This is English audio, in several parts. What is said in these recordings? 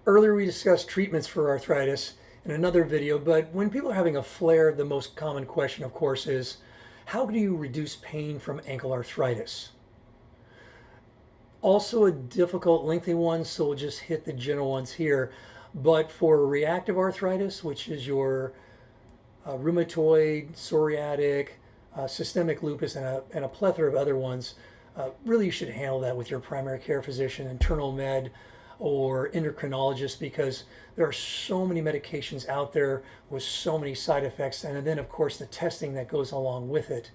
Earlier we discussed treatments for arthritis in another video, but when people are having a flare, the most common question, of course, is how do you reduce pain from ankle arthritis? Also a difficult, lengthy one, so we'll just hit the general ones here. But for reactive arthritis, which is your rheumatoid, psoriatic, systemic lupus, and a plethora of other ones, really you should handle that with your primary care physician, internal med, or endocrinologist, because there are so many medications out there with so many side effects, and then of course the testing that goes along with it.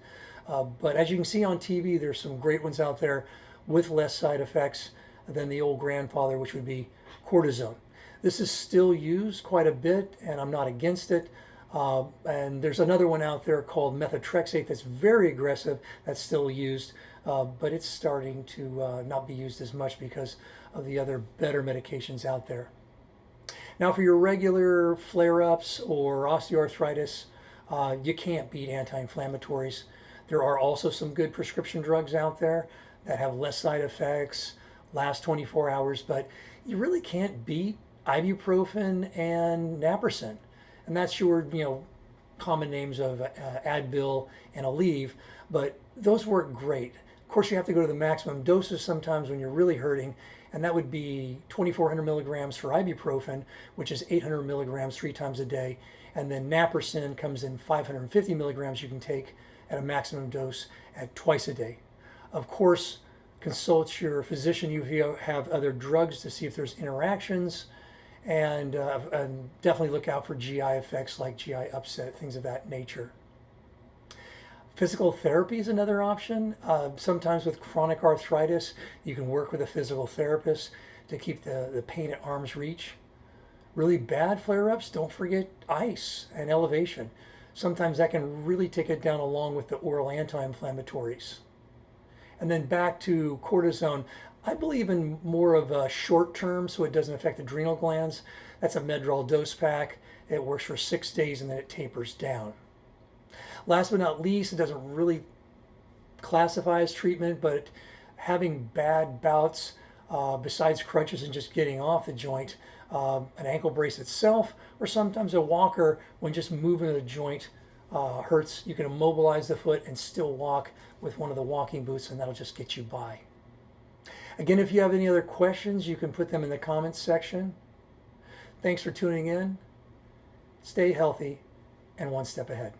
But as you can see on TV, there's some great ones out there with less side effects than the old grandfather, which would be cortisone. This is still used quite a bit, and I'm not against it. And there's another one out there called methotrexate that's very aggressive, that's still used, but it's starting to not be used as much because of the other better medications out there. Now for your regular flare-ups or osteoarthritis, you can't beat anti-inflammatories. There are also some good prescription drugs out there that have less side effects, last 24 hours, but you really can't beat ibuprofen and naproxen. And that's your, common names of Advil and Aleve, but those work great. Of course, you have to go to the maximum doses sometimes when you're really hurting, and that would be 2,400 milligrams for ibuprofen, which is 800 milligrams 3 times a day, and then naproxen comes in 550 milligrams you can take at a maximum dose at twice a day. Of course, consult your physician if you have other drugs to see if there's interactions, and definitely look out for GI effects like GI upset, things of that nature. Physical therapy is another option. Sometimes with chronic arthritis, you can work with a physical therapist to keep the pain at arm's reach. Really bad flare-ups, don't forget ice and elevation. Sometimes that can really take it down along with the oral anti-inflammatories. And then back to cortisone. I believe in more of a short term so it doesn't affect adrenal glands. That's a Medrol dose pack. It works for 6 days and then it tapers down. Last but not least, it doesn't really classify as treatment, but having bad bouts, besides crutches and just getting off the joint, an ankle brace itself, or sometimes a walker when just moving the joint hurts. You can immobilize the foot and still walk with one of the walking boots, and that'll just get you by. Again, if you have any other questions, you can put them in the comments section. Thanks for tuning in. Stay healthy and one step ahead.